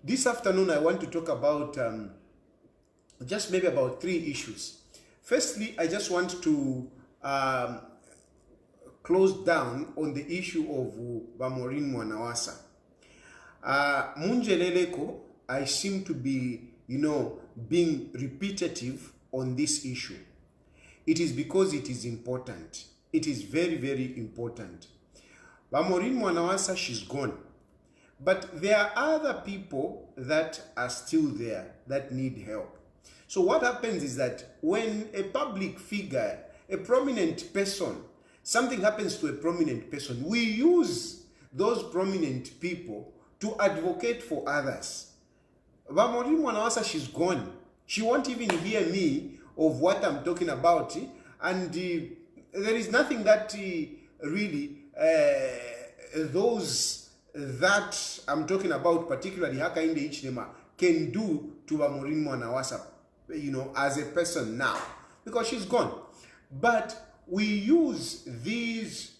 This afternoon, I want to talk about just maybe about 3 issues. Firstly, I just want to close down on the issue of Bamorin Mwanawasa. Munjeleleko, I seem to be, being repetitive on this issue. It is because it is important. It is very, very important. Bamorin Mwanawasa, she's gone. But there are other people that are still there that need help. So what happens is that when a public figure, a prominent person, something happens to a prominent person, we use those prominent people to advocate for others. Bamorin Mwanawasa, she's gone. She won't even hear me of what I'm talking about. And there is nothing that really those that I'm talking about, particularly Hakainde Hichilema, can do to Bamorin Mwanawasa, as a person now, because she's gone. But we use these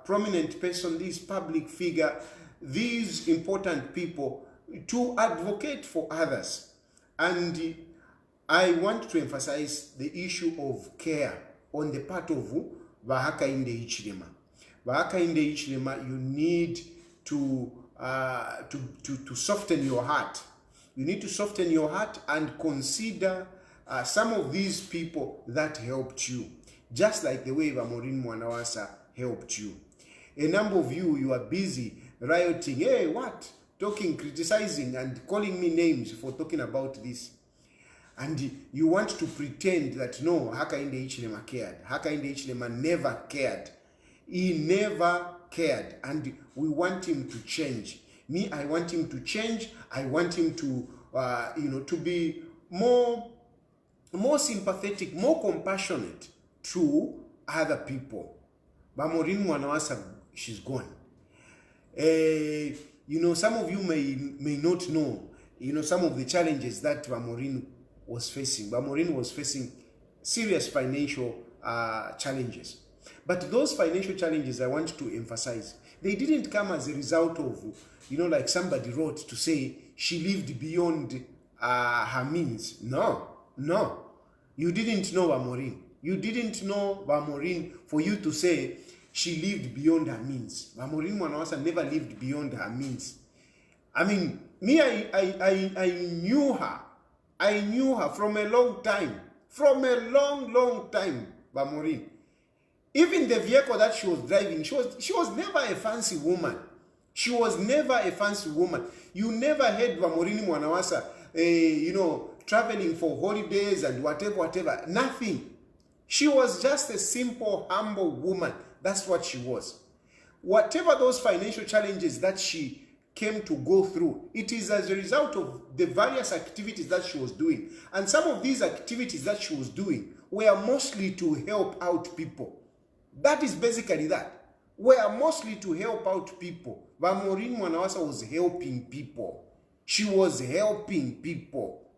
prominent person, these public figure, these important people to advocate for others. And I want to emphasize the issue of care on the part of Hakainde Hichilema. Hakainde Hichilema, you need to soften your heart. You need to soften your heart and consider some of these people that helped you, just like the way Bamorin Mwanawasa helped you. A number of you are busy rioting, hey, what? Talking, criticizing, and calling me names for talking about this. And you want to pretend that no, Hakainde Hichilema cared. Hakainde Hichilema never cared. He never cared, and we want him to change. Me, I want him to change. I want him to, to be more sympathetic, more compassionate to other people. Bamorin Mwanawasa, she's gone. Some of you may not know, some of the challenges that Bamorin was facing. Bamorin was facing serious financial challenges. But those financial challenges, I want to emphasize, they didn't come as a result of, like somebody wrote to say she lived beyond her means. No. You didn't know Bamorin. You didn't know Bamorin for you to say she lived beyond her means. Bamorin Mwanawasa never lived beyond her means. I mean, me, I knew her. I knew her from a long time. From a long time, Bamorin. Even the vehicle that she was driving, she was never a fancy woman. She was never a fancy woman. You never heard Bamorin Mwanawasa, traveling for holidays and whatever. Nothing. She was just a simple, humble woman. That's what she was. Whatever those financial challenges that she came to go through, it is as a result of the various activities that she was doing. And some of these activities that she was doing were mostly to help out people. That is basically that. We are mostly to help out people. Bamorin Mwanawasa was helping people. She was helping people.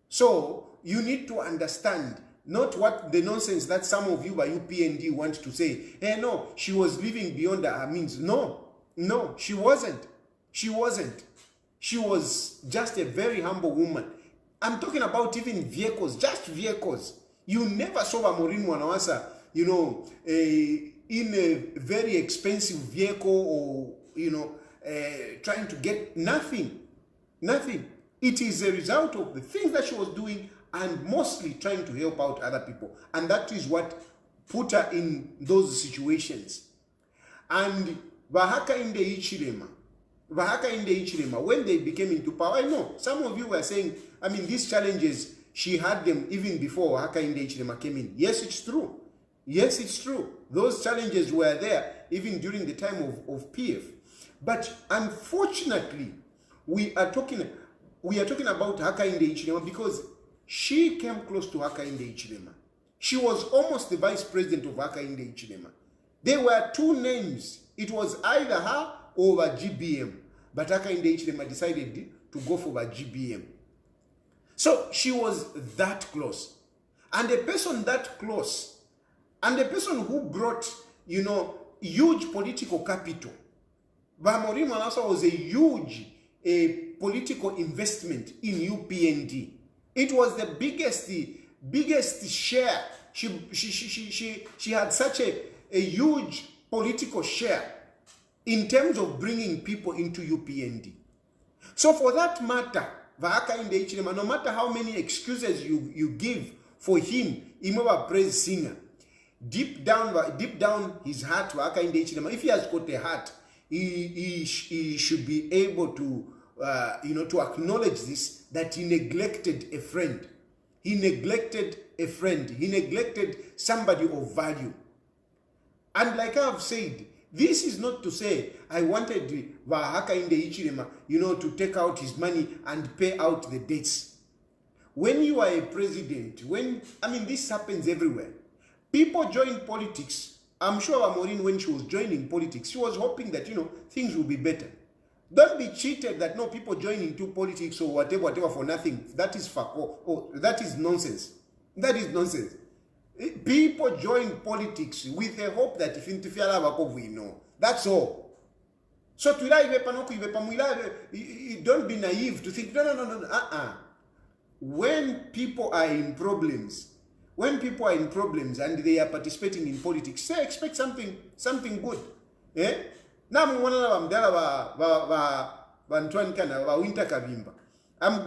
So you need to understand not what the nonsense that some of you by UPND want to say. Hey, no, she was living beyond her means. No, she wasn't. She wasn't. She was just a very humble woman. I'm talking about even vehicles, just vehicles. You never saw Bamorin Mwanawasa, in a very expensive vehicle or, trying to get nothing. It is a result of the things that she was doing and mostly trying to help out other people. And that is what put her in those situations. And Hakainde Hichilema, when they became into power, I know some of you were saying, these challenges, she had them even before Hakainde Hichilema came in. Yes, it's true. Yes, it's true. Those challenges were there even during the time of PF. But unfortunately, we are talking about Hakainde Hichilema because she came close to Hakainde Hichilema. She was almost the vice president of Hakainde Hichilema. There were 2 names. It was either her or GBM. But Hakainde Hichilema decided to go for GBM. So she was that close. And a person that close, and the person who brought, huge political capital. Bamorin Mwanawasa was a huge political investment in UPND. It was the biggest share. She had such a huge political share in terms of bringing people into UPND. So for that matter, Hichilema, no matter how many excuses you give for him, Imaba praise singer, deep down his heart, Hichilema, if he has got a heart, he should be able to to acknowledge this, that he neglected a friend. He neglected a friend. He neglected somebody of value. And like I have said, this is not to say I wanted Hichilema, to take out his money and pay out the debts. When you are a president, this happens everywhere. People join politics. I'm sure Maureen, when she was joining politics, she was hoping that, things will be better. Don't be cheated that no, people join into politics or whatever for nothing. That is that is nonsense. That is nonsense. People join politics with a hope that if we know. That's all. So don't be naive to think no. When people are in problems, and they are participating in politics, they expect something good. I'm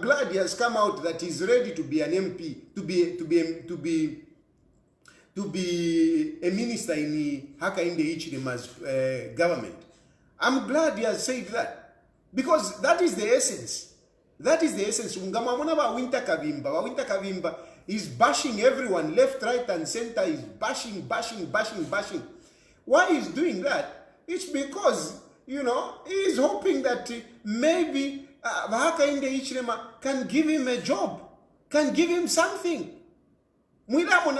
glad he has come out that he's ready to be an MP, to be a minister in Hichilema's government. I'm glad he has said that, because that is the essence. That is the essence. Winter Kavimba is bashing everyone, left, right, and center. Is bashing. Why is doing that? It's because, he is hoping that maybe Hichilema can give him a job, can give him something. Whatever.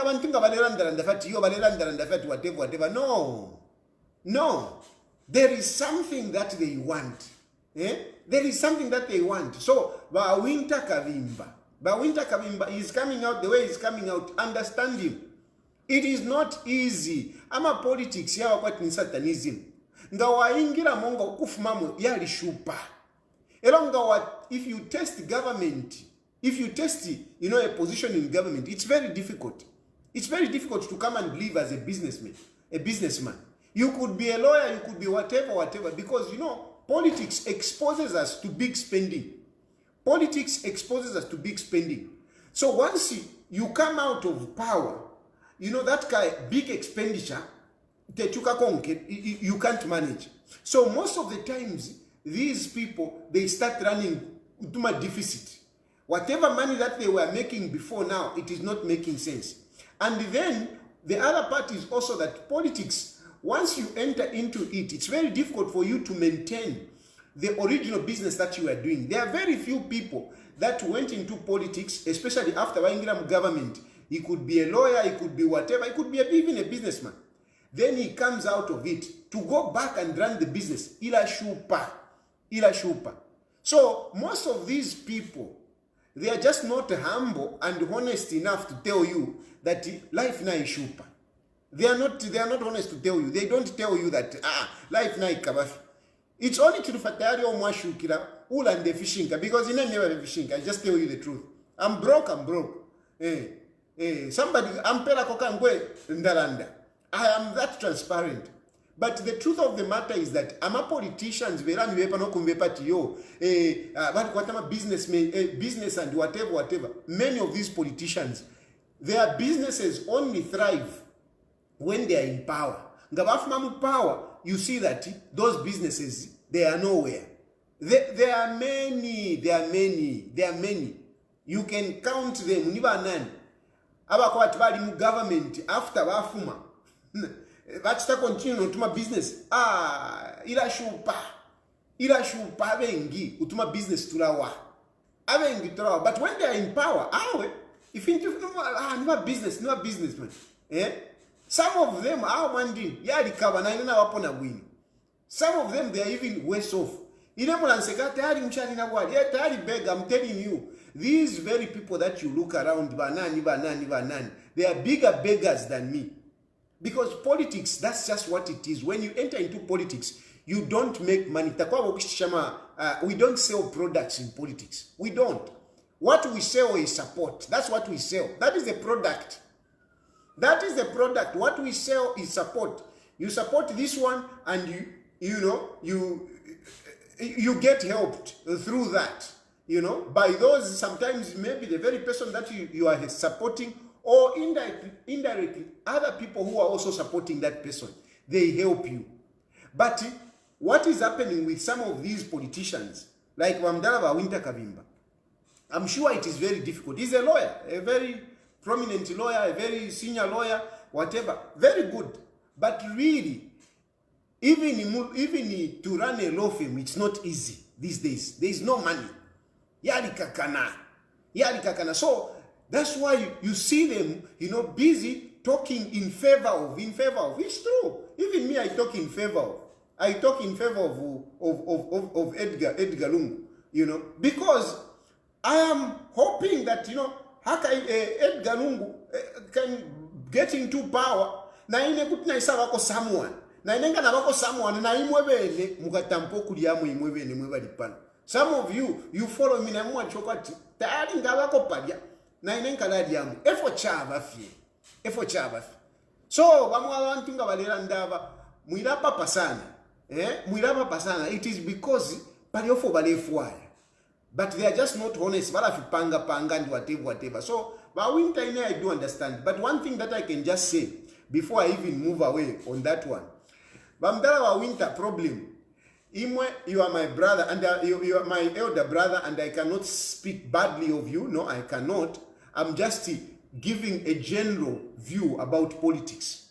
No. There is something that they want. There is something that they want. So, Winter Kavimba is coming out the way he's coming out. Understand him. It is not easy. Ama politics ya wakwati ni satanism. Ngawa ingira mongo kufumamu yali shupa. If you test government, if you test a position in government, it's very difficult. It's very difficult to come and live as a businessman. You could be a lawyer, you could be whatever, because politics exposes us to big spending. Politics exposes us to big spending. So once you come out of power, that kind of big expenditure, you can't manage. So most of the times, these people, they start running to a deficit. Whatever money that they were making before now, it is not making sense. And then the other part is also that politics, once you enter into it, it's very difficult for you to maintain the original business that you are doing. There are very few people that went into politics, especially after Waingiram government. He could be a lawyer, he could be whatever, he could be even a businessman. Then he comes out of it to go back and run the business. Ila shupa. So most of these people, they are just not humble and honest enough to tell you that life na ishupa. They are not honest to tell you. They don't tell you that life na ikabafi. It's only Chilufya Tayali or Mwashukira ula and the fishing, because you never fishing. I just tell you the truth. I'm broke. Somebody ampela kokangwe ndalanda. I am that transparent. But the truth of the matter is that politicians business and whatever. Many of these politicians, their businesses only thrive when they are in power. Ngabafmamu power, you see that those businesses, they are nowhere. There are many. You can count them. Niba Abakwatibali government after Wafuma. Vachita continue utuma business. Ila shupa bengi utuma business tulawa. Abengi tulawa. But when they are in power, if you no businessman. Some of them are wondering, some of them, they are even worse off. I'm telling you, these very people that you look around, banani, they are bigger beggars than me. Because politics, that's just what it is. When you enter into politics, You don't make money. We don't sell products in politics. We don't. What we sell is support. That's what we sell. That is the product. That is the product. What we sell is support. You support this one, and you get helped through that. By those, sometimes maybe the very person that you are supporting, or indirectly other people who are also supporting that person, they help you. But what is happening with some of these politicians, like Wamdala Winter Kavimba, I'm sure it is very difficult. He's a lawyer, a very prominent lawyer, a very senior lawyer, whatever, very good. But really, even to run a law firm, it's not easy these days. There is no money. Yali kakana. So that's why you see them, busy talking in favor of. It's true. Even me, I talk in favor of. Of Edgar Lungu, because I am hoping that, Edgar Lungu can get into power. Na ine kutina isabako someone. Na inenga nabako someone na imwebene mukatampo kuliamu imwebene mwebadipana. Some of you follow me na mwa chokati. Tayali ngabako padia. Na inenga ladiamu. Efo chaba fie. So, bamwa wantu nga balera ndaba. Mwirapa pasana. It is because paliofo balefwaya. But they are just not honest. Panga and whatever. So, but winter I do understand. But one thing that I can just say before I even move away on that one. Bamdala winter problem. Imwe, you are my brother, and you are my elder brother, and I cannot speak badly of you. No, I cannot. I'm just giving a general view about politics.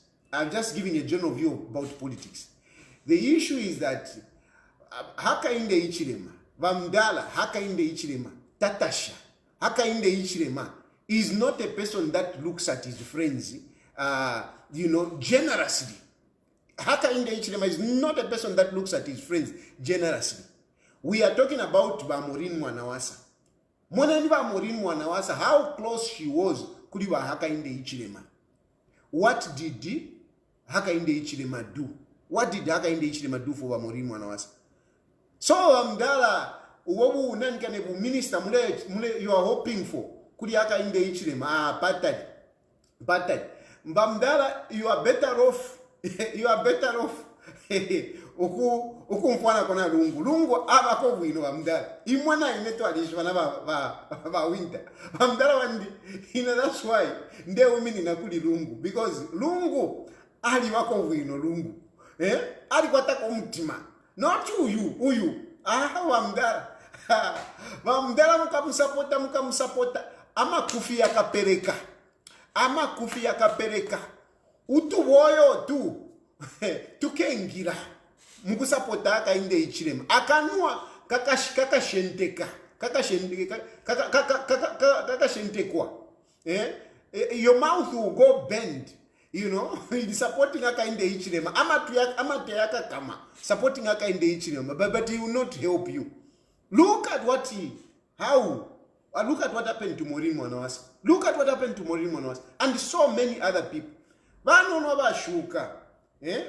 The issue is that haka inde Hichilema, Vamdala, haka inde Hichilema, Tatasha, haka inde Hichilema is not a person that looks at his friends, generously. Haka inde Hichilema is not a person that looks at his friends generously. We are talking about Bamorin Mwanawasa. Bamorin Mwanawasa, how close she was kuliwa haka inde Hichilema. What did haka inde Hichilema do? What did haka inde Hichilema do for Bamorin Mwanawasa? So Amdala, uwobu unanikanebu minister mule you are hoping for kuli haka inde Hichilema. Patad. Mbamdala, you are better off. Uku mfwana kona lungu abako bwino Amdala. Imwana ineto alishwana ba winter. Amdala wandi, that's why nde umini nakuli lungu, because lungu ali wako bwino lungu. Ali kwatako mtima. Not uyu. Wamdala. Wamdala mukamusapota. Ama kufi yakapereka. Utu woyo tu. Tukengira. Mukusapota haka inde Hichilema. Akanua kakashentekwa. Your mouth will go bend. Supporting haka inde Hichilema. Ama tuyaka kama. Supporting haka inde Hichilema. But he will not help you. Look at what happened to Maureen Mwanawasa. And so many other people. Vanono bashuka.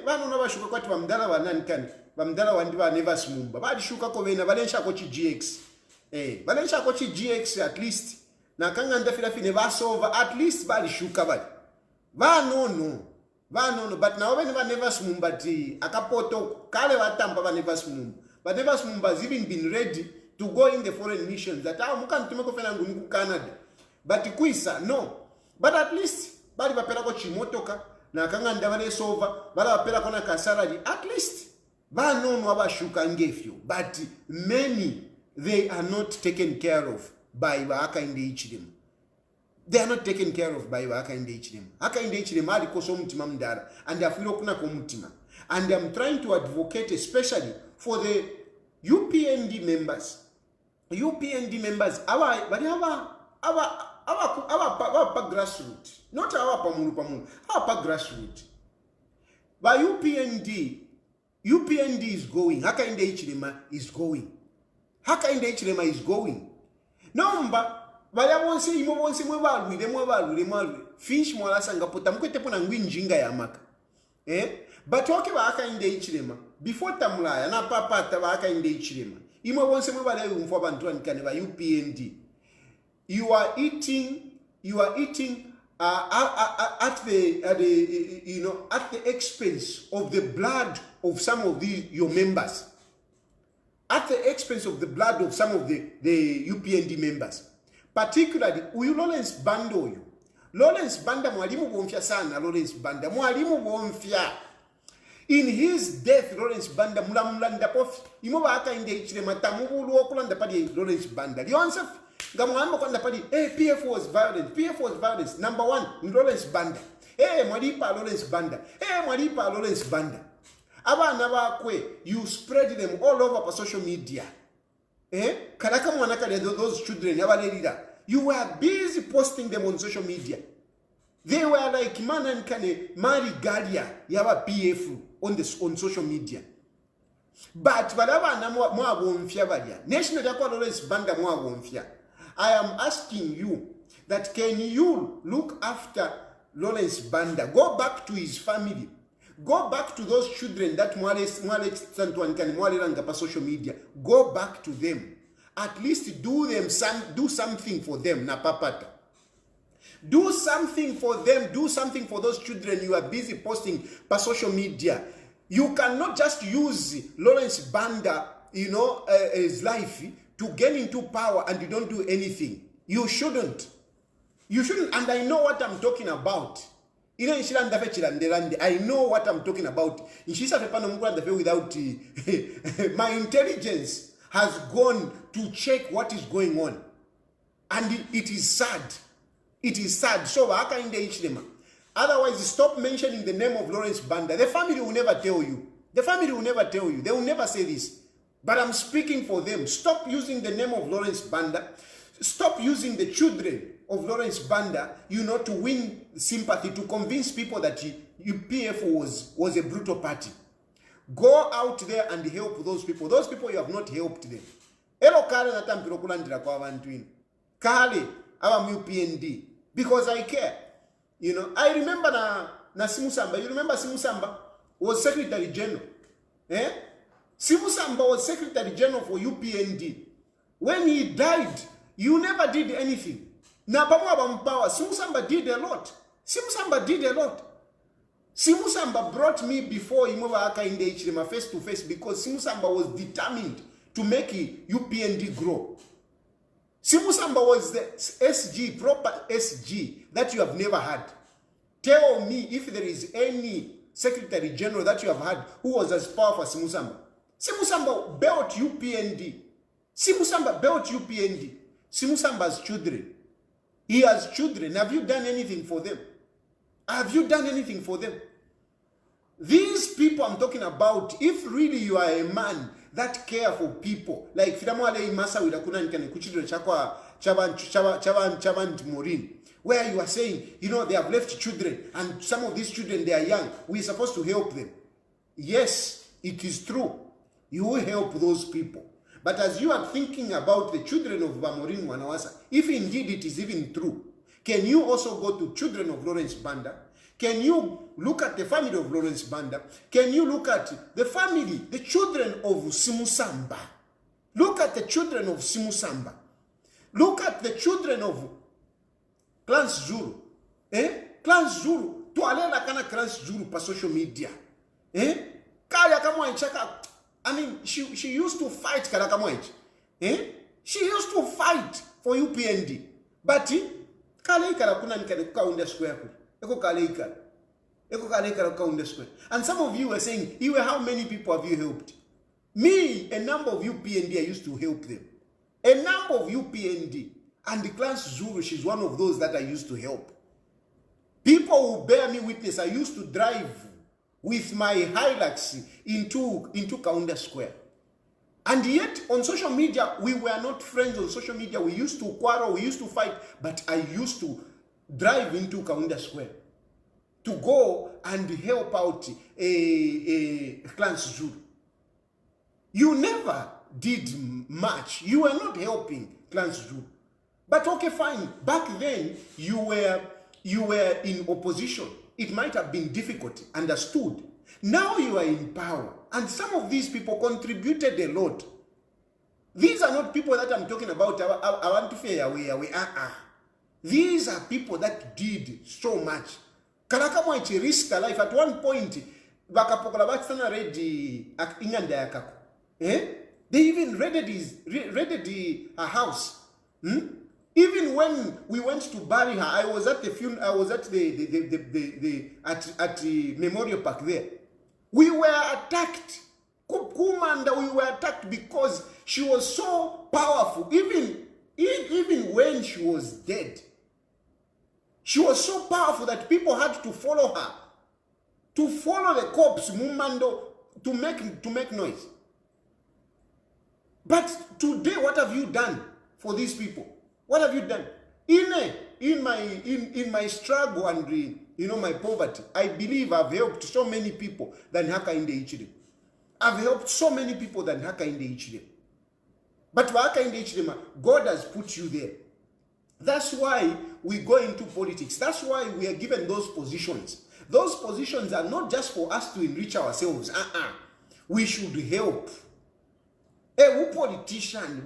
Vanono bashuka kwati Bamdala wananikani. Bamdala wandiba never smumba. Badishuka ko bena balensha ko chi GX. Balensha ko chi GX at least. Na kanga ndafira fine basova at least badishuka bali. Vanono. But now when never smumba ti akapoto kale watamba ba never smumba. But never smumba has even been ready to go in the foreign missions that mukantumeko fena ngunu Canada. But kuisa no. But at least bali bapela ko chimotoka na kanga ndabale sova bala bapela ko na kasarali at least banono abashuka ngefyo. But many, they are not taken care of by haka inde Hichilema. They are not taken care of by haka inde Hichilema. Haka inde Hichilema ali koso mtima mdara and afiro kuna ko mtima. And I'm trying to advocate especially for the UPND members. Our grassroots, not our pamulu, our grassroots. But UPND is going. Haka inde Hichilema is going. Number, baya wonse imo wonse mwebalwile. Fish mwala sanga pota mkwete pona ngwinjinga ya maka. But okay ba haka inde Hichilema. before tamulaya na papa tabaka inde Hichilema imwe wonse mwe bale umfo abantu anikane ba UPND you are eating at the expense of the blood of some of your members, at the expense of the blood of some of the UPND members, particularly uyu Lawrence Banda uyu. Lawrence Banda mwalimu bomfya sana. Lawrence Banda mwalimu bomfya. In his death, Lawrence Banda mulamulanda pofi imoba aka inde Hichilema tamubulu okulanda padi Lawrence Banda lionsa gamwamba kwanda padi PF was violence. Number one, Lawrence Banda. Mwalipa Lawrence Banda. Mwalipa Lawrence Banda. Abana bakwe, you spread them all over social media. Karaka mwanaka those children you were busy posting them on social media. They were like man and kane Mari Galia yaba PF on social media. But badabana mwa bomfya balia. National yakwa Lawrence Banda mwa bomfya. I am asking you that can you look after Lawrence Banda? Go back to his family. Go back to those children that Mwale social media. Go back to them. At least do something for them. Na papata. Do something for them. Do something for those children you are busy posting per social media. You cannot just use Lawrence Banda, his life to get into power and you don't do anything. You shouldn't. And I know what I'm talking about. I know what I'm talking about. Without my intelligence has gone to check what is going on. And it is sad. It is sad. So otherwise, stop mentioning the name of Lawrence Banda. The family will never tell you. They will never say this. But I'm speaking for them. Stop using the name of Lawrence Banda. Stop using the children of Lawrence Banda, to win sympathy, to convince people that UPF was a brutal party. Go out there and help those people. Those people you have not helped them. Kale, our UPND. Because I care. I remember na Simusamba. You remember Simusamba was Secretary General. Simusamba was Secretary General for UPND. When he died, you never did anything. Na pamoja bampawa, Simusamba did a lot. Simusamba brought me before Imova Aka in the Hichilema face to face because Simusamba was determined to make UPND grow. Simusamba was the SG, proper SG that you have never had. Tell me if there is any Secretary General that you have had who was as powerful as Simusamba. Simusamba built UPND. Simusamba's children. He has children. Have you done anything for them? These people I'm talking about, if really you are a man that care for people, like Filamwale Masa Widakuna Nkane Kuchidre Chakwa Chavan Morin, where you are saying, they have left children, and some of these children, they are young. We're supposed to help them. Yes, it is true. You will help those people. But as you are thinking about the children of Bamorin Wanawasa, if indeed it is even true, can you also go to children of Lawrence Banda? Can you look at the family of Lawrence Banda? Can you look at the family, the children of Simusamba? Look at the children of Simusamba. Look at the children of Clans Zulu. Clans Zulu. Tualela kana Clans Zulu pa social media. Kaya kama ichaka. I mean, she used to fight Kalakamoich. She used to fight for UPND. But Kale Karakuna Kaunda Square. And some of you were saying, how many people have you helped? Me, a number of UPND, I used to help them. A number of UPND. And the Clans Zulu, she's one of those that I used to help. People who bear me witness, I used to drive with my Hilux into Kaunda Square. And yet, on social media, we were not friends on social media. We used to quarrel, we used to fight, but I used to drive into Kaunda Square to go and help out a Clans Zulu. You never did much. You were not helping Clans Zulu. But okay, fine. Back then, you were in opposition. It might have been difficult, understood. Now you are in power. And some of these people contributed a lot. These are not people that I'm talking about. I want to fare away. These are people that did so much. Kalakamo ichi risk life at one point. Bakapokola batana ready inganda yakako. They even raided her house. Even when we went to bury her, I was at the funeral. I was at the memorial park there. We were attacked. Kumanda, we were attacked because she was so powerful. Even when she was dead, she was so powerful that people had to follow her, to follow the corpse, Mumando, to make noise. But today, what have you done for these people? What have you done? In my struggle and my poverty, I believe I've helped so many people than Haka in the Hichilema. I've helped so many people than Haka in the Hichilema. But for Haka in the Hichilema, God has put you there. That's why we go into politics. That's why we are given those positions. Those positions are not just for us to enrich ourselves. We should help. Who politician,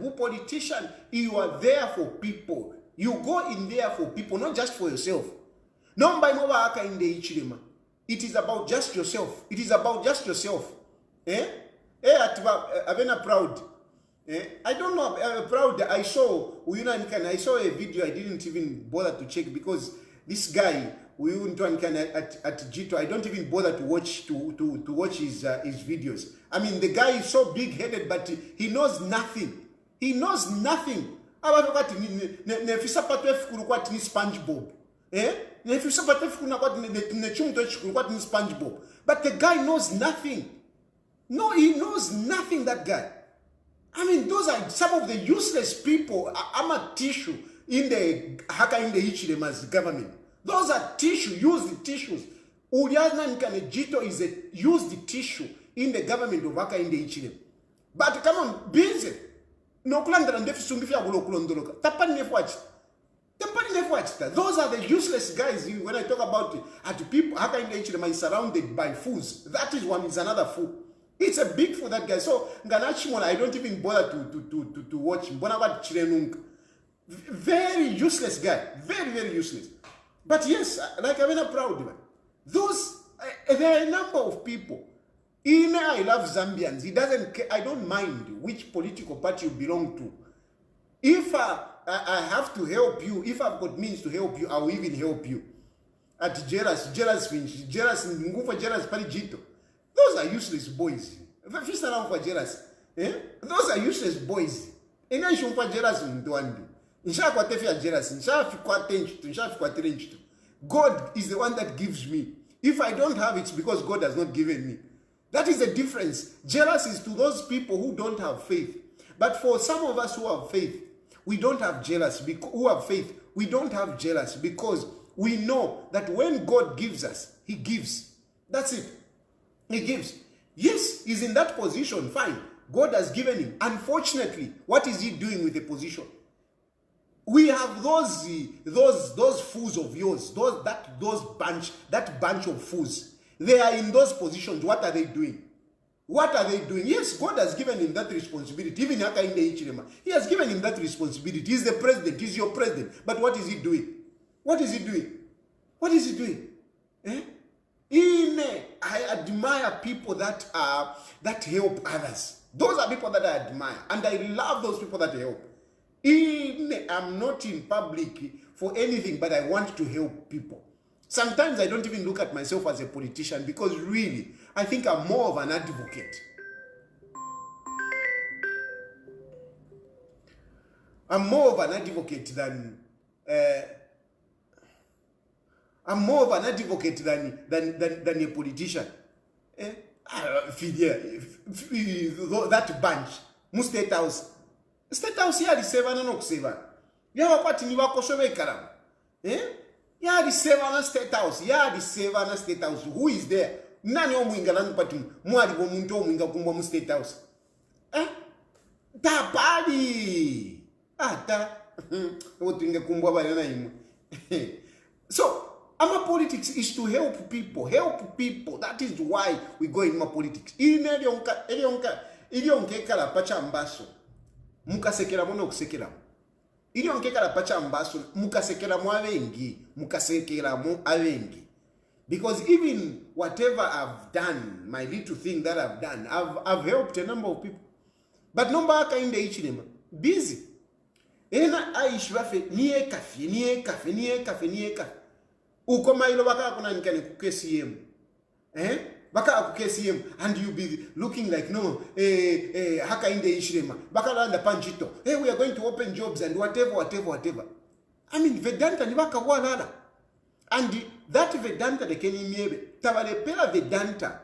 you are there for people. You go in there for people, not just for yourself. No by no Haka in the Hichilema. It is about just yourself. It is about just yourself. Avena proud. I don't know, proud. I saw a video I didn't even bother to check because this guy, at Jito, I don't even bother to watch his videos. I mean, the guy is so big-headed, but he knows nothing. He knows nothing. SpongeBob. But the guy knows nothing. No, he knows nothing, that guy. I mean, those are some of the useless people. I'm a tissue in the Haka in the Hichilema's government. Those are tissue, used tissues. Uliana Nkanejito is a used tissue in the government of Haka in the Hichilema. But come on, busy. No kulandra ndefu sungifia kulokulondoloka. Tapani nefuachi. Those are the useless guys. When I talk about at people, Haka in the Hichilema is surrounded by fools. That is another fool. It's a big fool, that guy. So Ganachimona, I don't even bother to watch him. Very useless guy. Very, very useless. But yes, like I'm not proud of him. There are a number of people. I love Zambians. He doesn't care. I don't mind which political party you belong to. If I have to help you, if I've got means to help you, I will even help you. At Jeras Parijito. Those are useless boys. Those are useless boys. God is the one that gives me. If I don't have it, it's because God has not given me. That is the difference. Jealous is to those people who don't have faith. But for some of us who have faith, we don't have jealous. Who have faith, we don't have jealous because we know that when God gives us, He gives. That's it. He gives. Yes, he's in that position. Fine. God has given him. Unfortunately, what is he doing with the position? We have those fools of yours, that bunch of fools. They are in those positions. What are they doing? What are they doing? Yes, God has given him that responsibility. Even Haka in the Hichilema, He has given him that responsibility. He's the president. He's your president. But what is he doing? What is he doing? What is he doing? I admire people that help others. Those are people that I admire, and I love those people that help. I'm not in public for anything, but I want to help people. Sometimes I don't even look at myself as a politician because really, I think I'm more of an advocate. I'm more of an advocate than a politician. That bunch, State House. State House yali 7 no kuseva. Ya wakati ni wako shobe karam. Yali 7 na State House. Yali 7 na State House. Who is there? Nani omwinga nani pati mwali wo muntu omwinga kumbwa mu State House. Tapali. Ata. Otinga kumbwa bali na imwe. So, Our politics is to help people. That is why we go in my politics. Ilionke la pacha mbaso. Mukasekera mono kusekera. Ilionke la pacha mbaso. Mukasekera mo avengi. Mukasekera mo avengi. Because even whatever I've done, my little thing that I've done, I've helped a number of people. But no baka in the Hichilema. Busy. Ena aishwafe niye kafe. Ukoma ilo baka kuna nikane kukesiem. Baka kukesiem and you be looking like no haka in the Hichilema. Baka landa panchito. Hey, we are going to open jobs and whatever. I mean Vedanta ni baka walala. And that Vedanta the Kenny Miebe. Tabalepela Vedanta,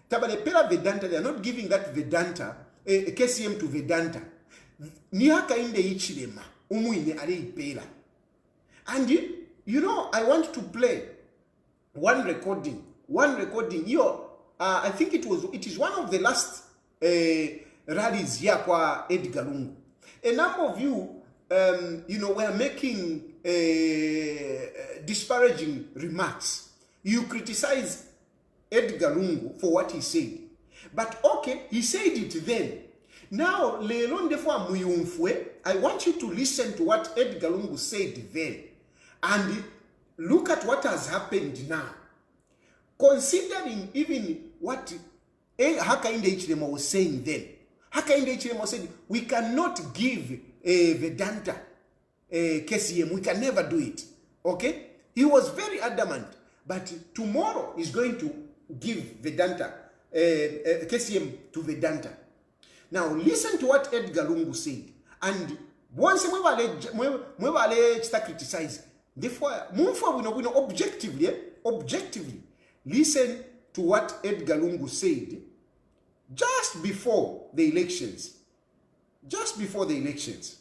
they are not giving that Vedanta KCM to Vedanta. Ni haka in the Hichilema. Umuine ale ipela. And you know, I want to play one recording. I think it is one of the last rallies here kwa Edgar Lungu. A number of you, were making disparaging remarks. You criticize Edgar Lungu for what he said. But okay, he said it then. Now, I want you to listen to what Edgar Lungu said then. And look at what has happened now. Considering even what Hakainde Hichilema was saying then. Hakainde Hichilema said, we cannot give Vedanta KCM. We can never do it. Okay? He was very adamant. But tomorrow he's going to give Vedanta, KCM to Vedanta. Now listen to what Edgar Lungu said. And once we start criticizing, therefore, objectively, listen to what Edgar Lungu said just before the elections. Just before the elections.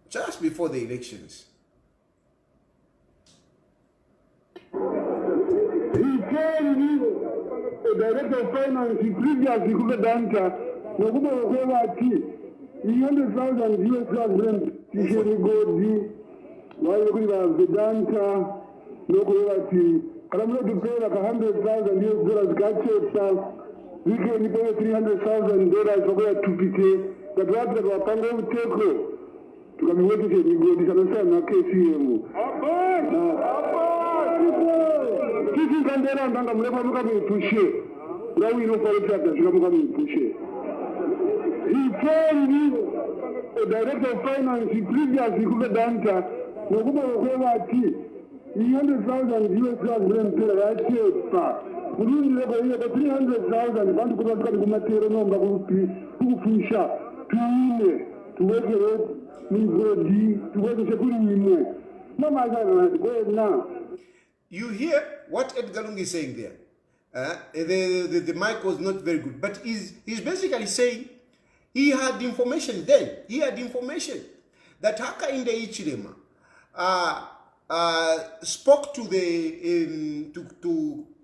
Just before the elections. He told me, the director of finance, he previously could have done that. No, $100,000 rent, he should go while you could have Vedanta, no quality. I'm going to pay like $100,000 gotcha. We can pay $300,000 for that to PK. But what the Wapango will take home. To come with it, you go to the KCM. This is and then I'm never coming to push it. Now we know for the fact that you're coming to push it. He told me, the director of finance, he previously could have done that. No, $100,000 rent to the right. We didn't have $300,000. Want to go to the material number who push up to work it out. You hear what Edgar Lungu is saying there? The mic was not very good, but he's basically saying he had information then. He had information that Hakainde Hichilema spoke to the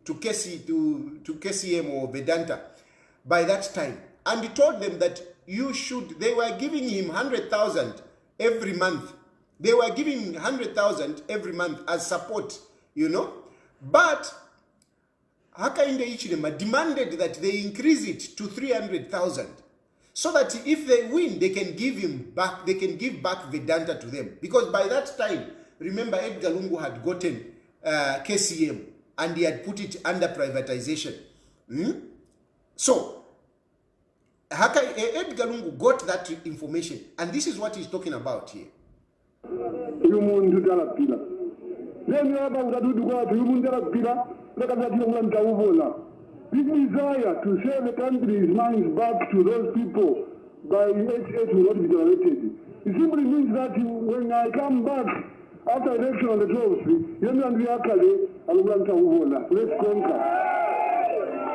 to KCM or Vedanta by that time, and he told them that they were giving him 100,000 every month. They were giving 100,000 every month as support, But Hakainde Hichilema demanded that they increase it to 300,000 so that if they win, they can give him back. They can give back Vedanta to them, because by that time, remember, Edgar Lungu had gotten KCM and he had put it under privatization. So Edgar Lungu got that information, and this is what he's talking about here. This desire to sell the country's minds back to those people by HH will not be generated. It simply means that when I come back after election on the 12th, let's conquer.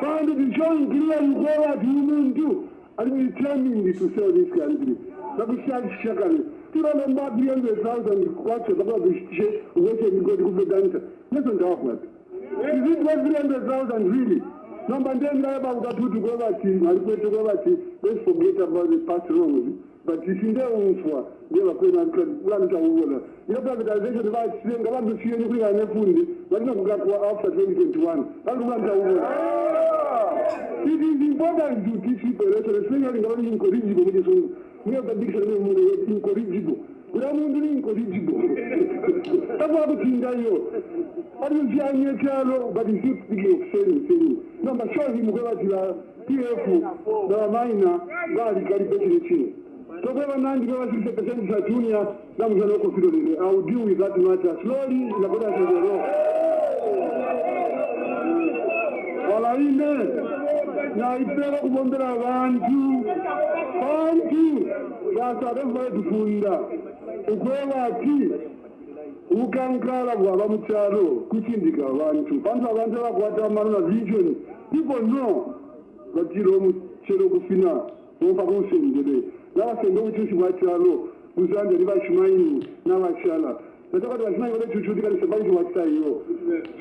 Find it showing clearly what you mean to. And we're determined to sell this country. But we shall shakali. Still on about 300,000 watch about the shit, which is going to be done. Listen to what. Is it worth 300,000 really? Number 10, about that to go back to, let's forget about the past wrongs. but isinde umfwa ngeba kwena kulanta uwona ino privatization vachisenga vanosiyenye kuinga nefundi vatina kugakwa after 2021 vankulanta uwona. It is important to teach people, especially ngavani incorrigible muche songo ngeba dictionary munhu incorrigible ula mundu ni incorrigible takwa kutinga iyo arivyanye chalo but is it speaking of saying number show him kweba tila PF na maina gali kali chini. So when I'm going to the junior, I will deal with that matter slowly. Now it's better to wonder one, two. That's a way to funda. Ukankala Wabamucharo, Kuchindika, 1, 2. Pansavantara Guatemala vision. People know that you Cherokufina, Opagusin today. Now I say, no, it's Wachalo, Uzan, the River Shmaini, Navashala. The doctor was not going to shoot against the bunch of Wachtayo.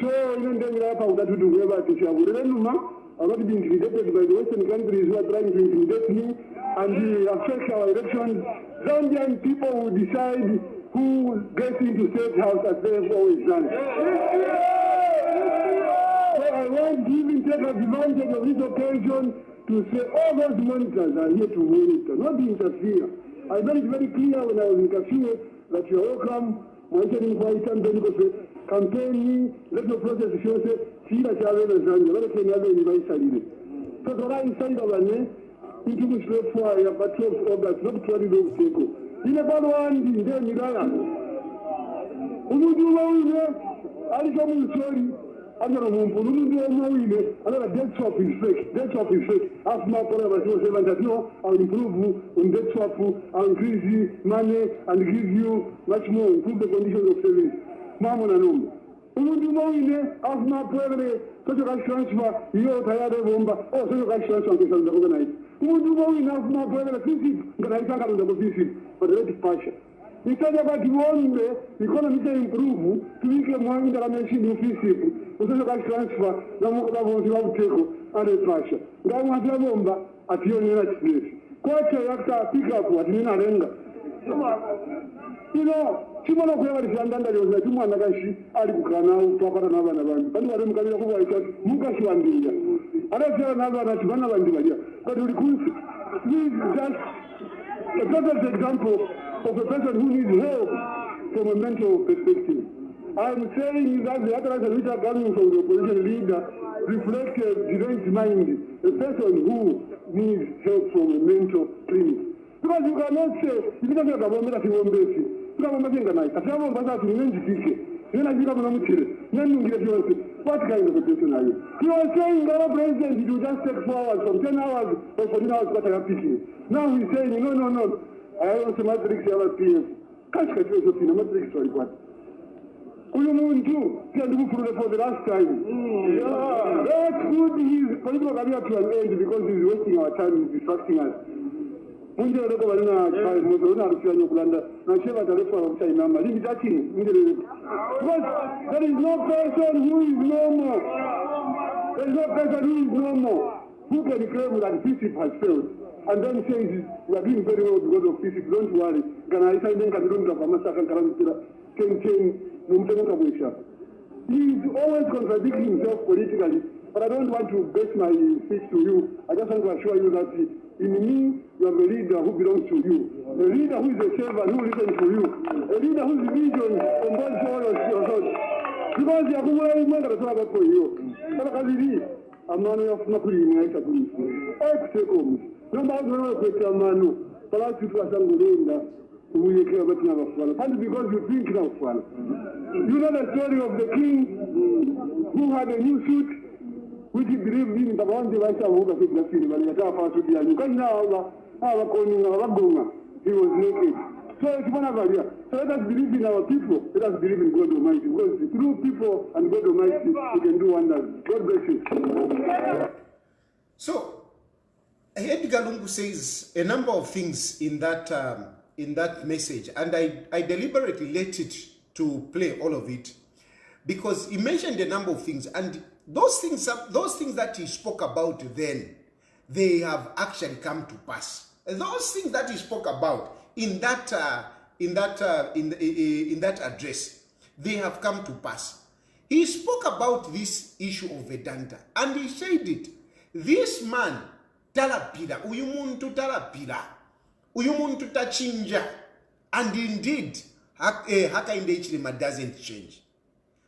So, even then, we have that to do whoever to share with Renuma. I'm not being intimidated by the Western countries who are trying to intimidate me and affect our elections. Zambian people will decide who gets into State House as they have always done. So I want to even take advantage of this occasion to say all those monitors are here to monitor, not to interfere. I made it very clear when I was in Kashmir that you are welcome. Monitoring for item campaigning, let the process show say, see that you are in Zambia, let us say, so the right side of the name, into which look for a patrol of that, not 20 days ago. In about one, in there, Miraya. Who do you know? I come sorry. Another dead swap is fake. Dead swap is fake. Ask my forever to say that no, I'll improve you on dead swap, I'll increase you money and give you much more, improve the conditions of service. Mamma no. Ask my forever, such a transfer, you're tired of Bomba, or such a transfer to the organized. Who do you know my forever, but I can't have the position, but the partial. Instead of one day, the economy can improve to become one that I mentioned in physics. We say that transfer, the more that was to take and a pressure. That was a bomba at your United States. Quite a actor pick up what in a renga. You know, Chimano Gravity is under the Tumanagashi, Alikana, Papanava, and what I'm going to write Mukashi and India. I don't tell another that Chimana and India, but we could just a perfect example of a person who needs help from a mental perspective. I'm saying that the utterance coming from the opposition leader reflected deranged mind, a person who needs help from a mental clinic. Because you cannot say, you can't have a moment at your own basis. You can't have a night. I have a battle to then I become a material. Then you get your what kind of a person are you? You are saying that president, you just take 4 hours from 10 hours or 14 hours, what I have picking. Now he's saying, no. I want to matrix our PF. Catch the matrix or what? We move too. For the last time. That's good. His political career to an end because he's wasting our time, he's distracting us. Because there is no person who is normal. There is no person who is normal who can claim that physics has failed and then says we are doing very well because of physics. Don't worry. He is always contradicting himself politically, but I don't want to base my speech to you. I just want to assure you that in me, you have a leader who belongs to you. A leader who is a servant who listens to you. A leader whose vision embodies all your thoughts. Because you are going to talk for you. I'm not going to police. And because you think now, you know the story of the king who had a new suit which he believed in the one device of the film, and because now he was naked. So it's one of us. So let us believe in our people, let us believe in God Almighty, because through people and God Almighty we can do wonders. God bless you. So Edgar Lungu says a number of things in that message, and I deliberately let it to play all of it because he mentioned a number of things, and those things that he spoke about then, they have actually come to pass. those things that he spoke about in that address, they have come to pass. He spoke about this issue of Vedanta, and he said it. This man, talapira, uyumuntu talapira, uyumuntu tachinja, and indeed, Hakainde Hichilema doesn't change.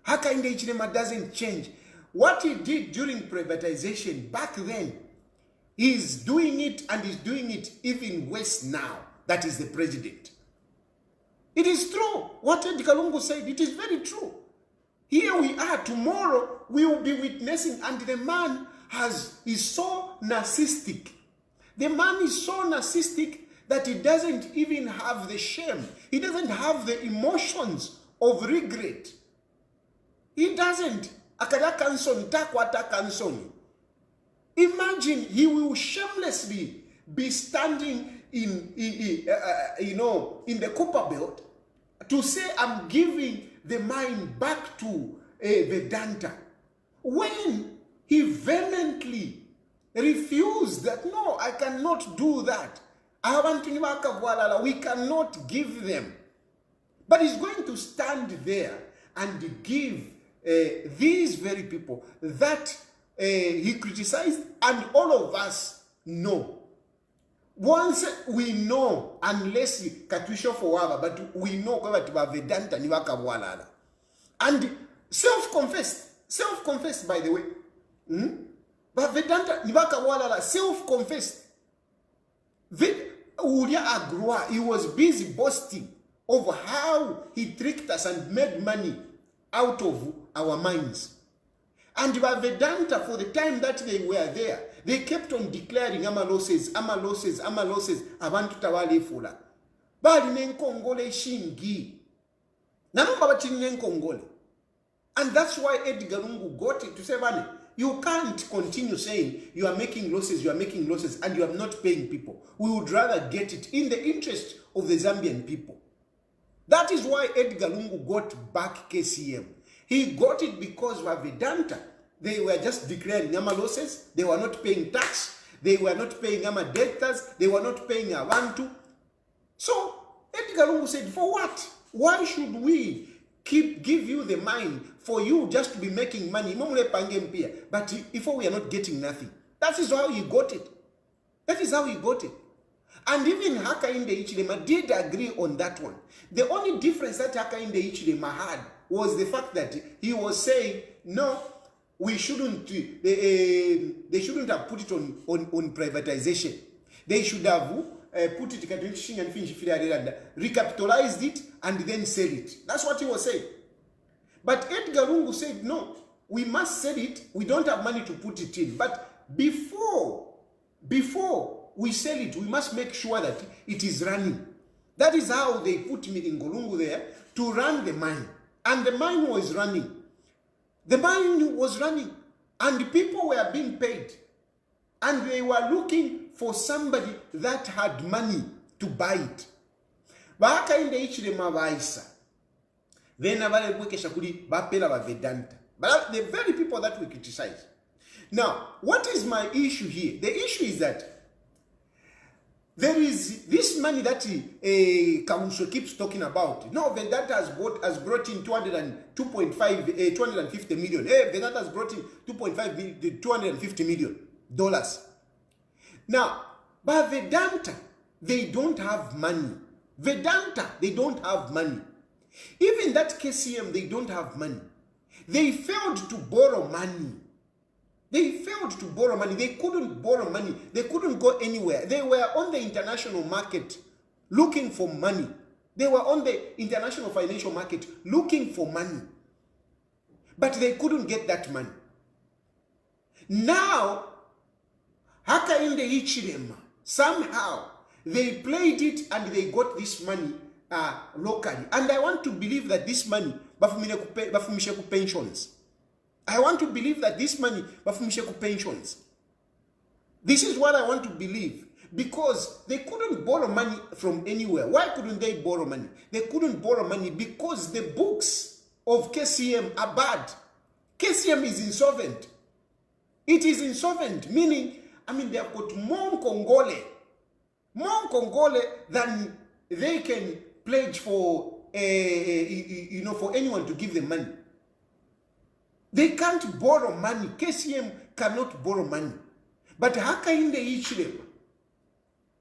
Hakainde Hichilema doesn't change. What he did during privatization back then, he's doing it, and he's doing it even worse now. That is the president. It is true. What Ed Kalungu said, it is very true. Here we are. Tomorrow we will be witnessing, and the man is so narcissistic. The man is so narcissistic that he doesn't even have the shame. He doesn't have the emotions of regret. He doesn't. Imagine he will shamelessly be standing in the Copper Belt to say, I'm giving the mind back to Vedanta, when he vehemently refused that, no, I cannot do that. We cannot give them. But he's going to stand there and give these very people that he criticized, and all of us know. Once we know, unless Katusha forever, but we know that Vedanta ni wakabwalala. And self-confessed, by the way. But Vedanta ni wakabwalala, self-confessed. Uria Agrua, he was busy boasting over how he tricked us and made money out of our minds. And by Vedanta, for the time that they were there, they kept on declaring ama losses, abantu Tayali fula. Bali nenkongole shingi. Namamba bachini nenkongole. And that's why Edgar Lungu got it to say, Vale, you can't continue saying you are making losses, and you are not paying people. We would rather get it in the interest of the Zambian people. That is why Edgar Lungu got back KCM. He got it because of Vedanta. They were just declaring ama losses. They were not paying tax. They were not paying ama debtors. They were not paying Avantu. So Edgar Lungu said, for what? Why should we give you the mine for you just to be making money? But if we are not getting nothing. That is how he got it. That is how he got it. And even Hakainde Hichilema did agree on that one. The only difference that Hakainde Hichilema had was the fact that he was saying, no, we shouldn't, they shouldn't have put it on privatization. They should have put it, recapitalized it, and then sell it. That's what he was saying. But Edgar Lungu said, no, we must sell it. We don't have money to put it in. But before we sell it, we must make sure that it is running. That is how they put Ngolungu there to run the mine. And the mine was running. The mine was running. And people were being paid. And they were looking for somebody that had money to buy it. Hakainde Hichilema vaisa. Then bapela Vedanta. But the very people that we criticize. Now, what is my issue here? The issue is that there is this money that Council keeps talking about. No, Vedanta has brought in 250 million. Vedanta has brought in $250 million. Now, but Vedanta, they don't have money. Vedanta, they don't have money. Even that KCM, they don't have money. They failed to borrow money. They failed to borrow money. They couldn't borrow money. They couldn't go anywhere. They were on the international market looking for money. They were on the international financial market looking for money. But they couldn't get that money. Now, Hakainde Hichilema, somehow, they played it and they got this money locally. And I want to believe that this money, bafumisheku pensions. I want to believe that this money, bafumisheku pensions. This is what I want to believe. Because they couldn't borrow money from anywhere. Why couldn't they borrow money? They couldn't borrow money because the books of KCM are bad. KCM is insolvent. It is insolvent, meaning, they have got more more Congole than they can pledge for, for anyone to give them money. They can't borrow money. KCM cannot borrow money. But Hakainde Hichilema,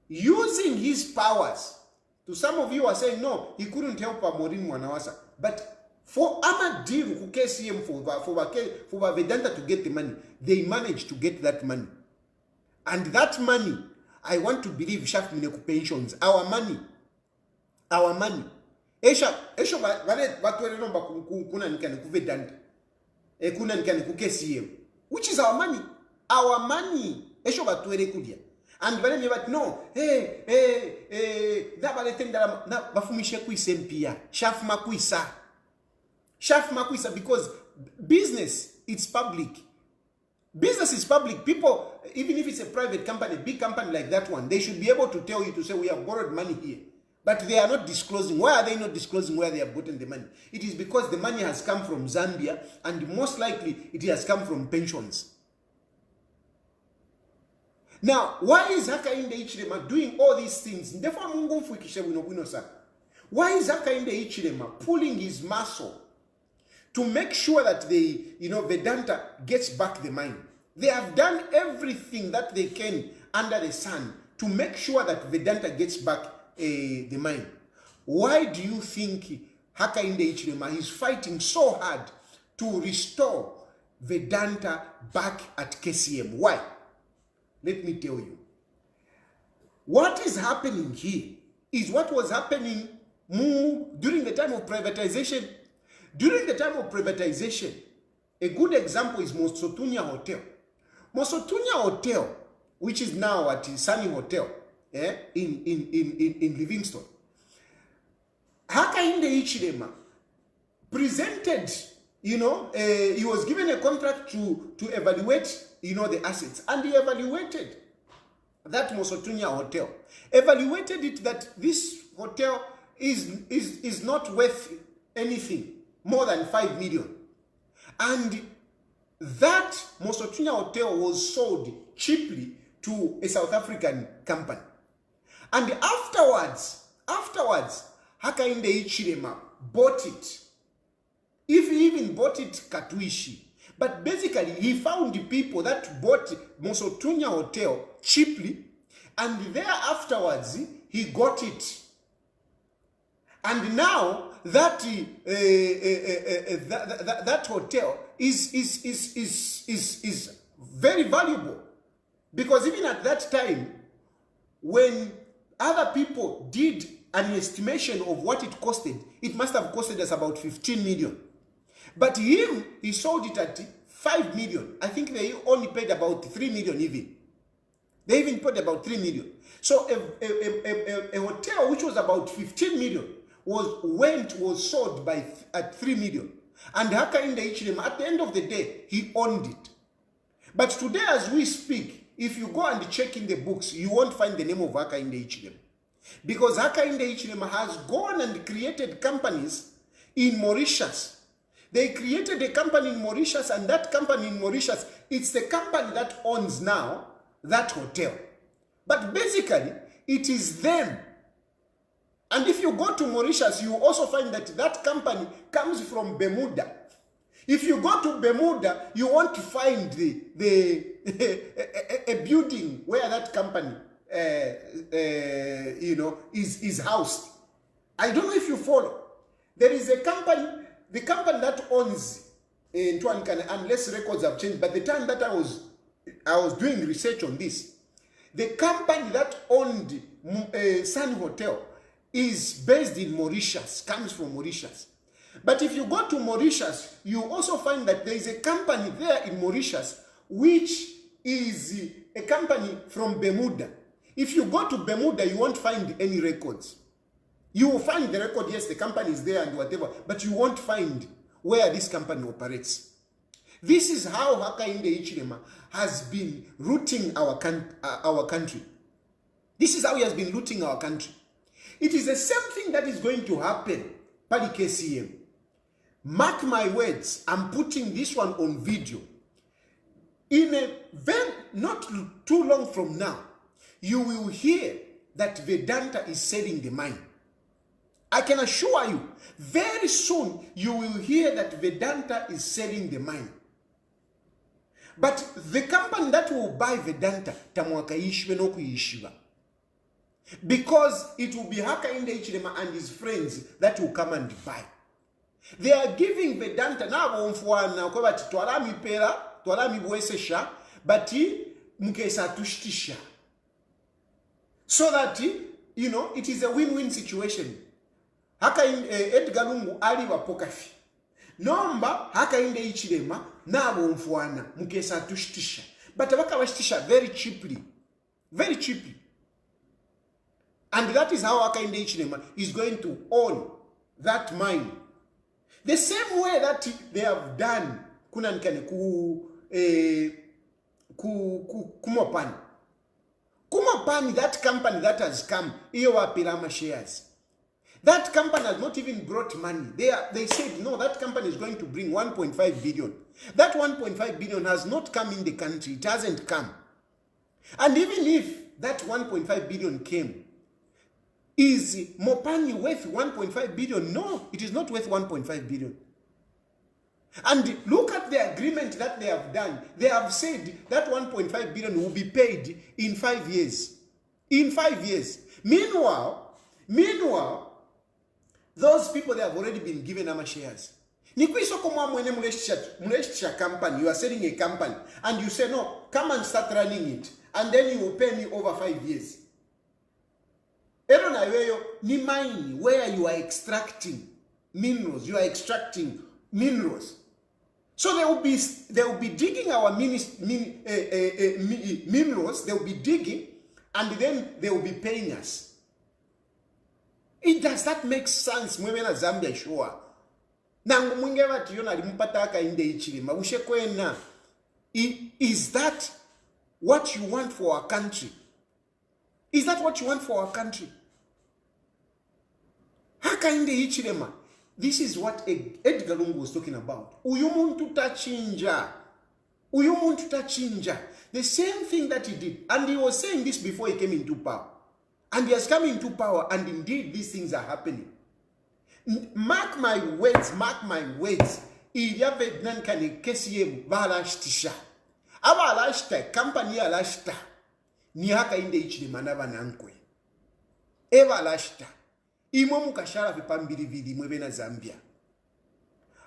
using his powers, to some of you are saying, no, he couldn't help Amorin Mwanawasa. But for Amadiru, who KCM, for Vedanta to get the money, they managed to get that money. And that money, I want to believe, Shaf Mineku pensions, our money. Esha batwele nomba kuna nikani kuvedanta. Kuna nikani KCM. Which is our money. Our money. Esho batwele kudia. And when you no, that baletenda na bafumishe kuise mpia. Shaf makuisa because business it's public. Business is public. People, even if it's a private company, big company like that one, they should be able to tell you to say we have borrowed money here. But they are not disclosing. Why are they not disclosing where they have gotten the money? It is because the money has come from Zambia, and most likely it has come from pensions. Now, why is Hakainde Hichilema doing all these things? Why is Hakainde Hichilema pulling his muscle to make sure that they, Vedanta gets back the mine? They have done everything that they can under the sun to make sure that Vedanta gets back the mine. Why do you think Hakainde Hichilema is fighting so hard to restore Vedanta back at KCM? Why? Let me tell you. What is happening here is what was happening during the time of privatization. During the time of privatization, a good example is Mosotunya Hotel. Mosotunya Hotel, which is now at Sunny Hotel, in Livingstone. Hakainde Hichilema presented, he was given a contract to evaluate, the assets, and he evaluated that Mosotunya Hotel. Evaluated it that this hotel is not worth anything more than 5 million. And that Mosotunya Hotel was sold cheaply to a South African company. And afterwards, Hakainde Hichilema bought it. If he even bought it Katuishi. But basically, he found the people that bought Mosotunya Hotel cheaply, and there afterwards, he got it. And now, that hotel is very valuable. Because even at that time, when other people did an estimation of what it costed, it must have costed us about 15 million. But he sold it at 5 million. I think they only paid about 3 million even. They even paid about 3 million. So a hotel which was about 15 million was sold at 3 million. And Hakainde Hichilema, at the end of the day, he owned it. But today as we speak, if you go and check in the books, you won't find the name of Hakainde Hichilema. Because Hakainde Hichilema has gone and created companies in Mauritius. They created a company in Mauritius, and that company in Mauritius, it's the company that owns now that hotel. But basically, it is them. And if you go to Mauritius, you also find that that company comes from Bermuda. If you go to Bermuda, you want to find a building where that company is housed. I don't know if you follow. There is a company, the company that owns unless records have changed, but the time that I was doing research on this, the company that owned Sun Hotel is based in Mauritius, comes from Mauritius. But if you go to Mauritius, you also find that there is a company there in Mauritius which is a company from Bermuda. If you go to Bermuda, you won't find any records. You will find the record, yes, the company is there and whatever, but you won't find where this company operates. This is how Hakainde Hichilema has been looting our country. This is how he has been looting our country. It is the same thing that is going to happen, Pali KCM. Mark my words, I'm putting this one on video. In a very, not too long from now, you will hear that Vedanta is selling the mine. I can assure you, very soon you will hear that Vedanta is selling the mine. But the company that will buy Vedanta, because it will be Hakainde Hichilema and his friends that will come and buy. They are giving Vedanta now but so that it is a win-win situation. Edgar Lungu ali wa pokafi. Nomba Hakainde Hichilema nabo mfuana mukesa tushtisha. But wakawashtisha very cheaply. Very cheaply. And that is how Hakainde Hichilema is going to own that mine. The same way that they have done kunankane Kumopani. Kumopani, that company that has come, Iowa Pirama shares. That company has not even brought money. They said, no, that company is going to bring 1.5 billion. That 1.5 billion has not come in the country. It hasn't come. And even if that 1.5 billion came, is Mopani worth 1.5 billion? No, it is not worth 1.5 billion. And look at the agreement that they have done. They have said that 1.5 billion will be paid in 5 years. In 5 years. Meanwhile, those people, they have already been given our shares. Company, you are selling a company, and you say, no, come and start running it, and then you will pay me over 5 years. Ni mine where you are extracting minerals. You are extracting minerals. So they will be digging our minerals. They will be digging, and then they will be paying us. Does that make sense? Mwena Zambia sure. Nangu mwingeva tiyona limpata Hakainde Hichilema. Ushekwena. Is that what you want for our country? Is that what you want for our country? Hakainde Hichilema. This is what Edgar Lungu was talking about. Uyumuntu tachinja. Uyumuntu tachinja. The same thing that he did. And he was saying this before he came into power. And he has come into power, and indeed these things are happening. Mark my words, mark my words. Iyavednan kani kesiye balashtisha. Aba alashta, company alashta. Ni Hakainde Hichilema n'abanankwe. Eva alashta. Imo mukashara vipambirividi mwebena Zambia.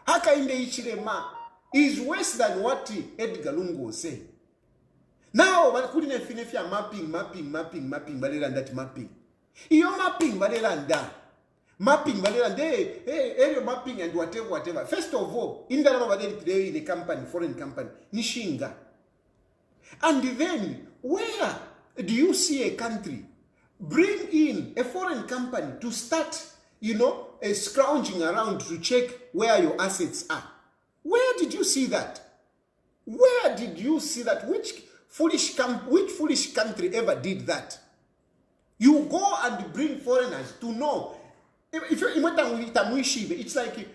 Hakainde Hichilema is worse than what Edgar Lungu was saying. Now, but couldn't finish your mapping, that mapping. Your mapping, mapping, area mapping and whatever. First of all, in the company, foreign company, Nishinga. And then, where do you see a country bring in a foreign company to start, scrounging around to check where your assets are? Where did you see that? Where did you see that? Which foolish country ever did that? You go and bring foreigners to know. If it's like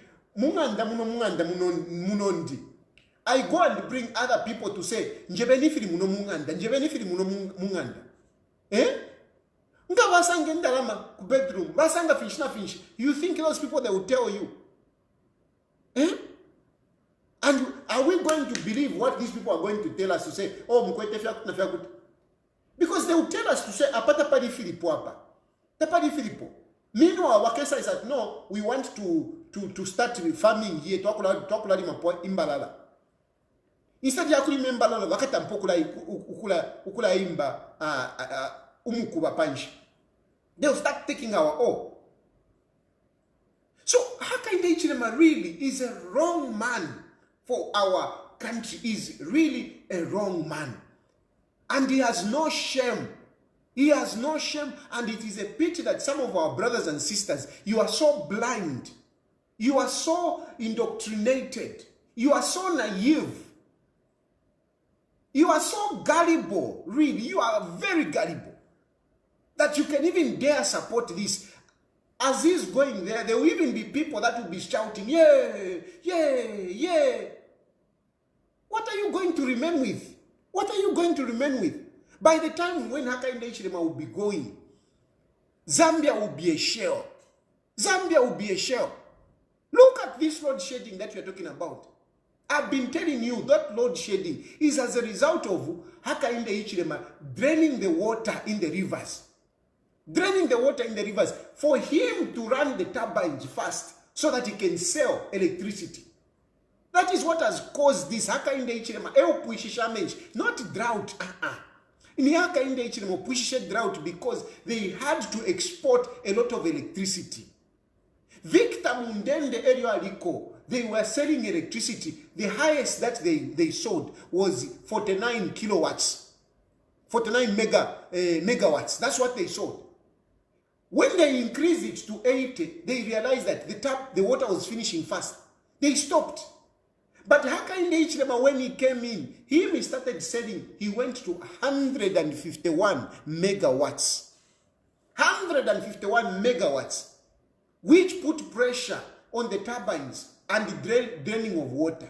I go and bring other people to say njebenifiri muno munganda, njebenifiri muno munganda. Nga basanga ndalama ku bedroom, basanga fish. You think those people, they will tell you? And are we going to believe what these people are going to tell us to say, oh, mkwete fyakuta fyakuta? Because they will tell us to say, apata pari Filipo apa. Tapari Filipo. Meanwhile, Wakesa is that, no, we want to start farming here, twakula limapo imbalala. Instead ya kuli imbalala, wakata mpokula ukula imba umukuba panchi. They'll start taking our all. So, Hakainde Hichilema really is a wrong man for our country. Is really a wrong man. And he has no shame. He has no shame. And it is a pity that some of our brothers and sisters, you are so blind. You are so indoctrinated. You are so naive. You are so gullible. Really, you are very gullible. That you can even dare support this. As he's going there, there will even be people that will be shouting, yeah, yeah, yeah. What are you going to remain with? What are you going to remain with? By the time when Hakainde Hichilema will be going, Zambia will be a shell. Zambia will be a shell. Look at this load shedding that we are talking about. I've been telling you that load shedding is as a result of Hakainde Hichilema draining the water in the rivers. Draining the water in the rivers for him to run the turbines fast so that he can sell electricity. That is what has caused this Hakainde Hichilema. Not drought. In Hakainde Hichilema pushishe drought because they had to export a lot of electricity. Victor Mundende Elio Aliko, they were selling electricity. The highest that they sold was 49 kilowatts. 49 megawatts. That's what they sold. When they increased it to 80, they realized that the water was finishing fast. They stopped. But Hakainde Hichilema, when he came in, he started selling. He went to 151 megawatts. 151 megawatts. Which put pressure on the turbines and the draining of water.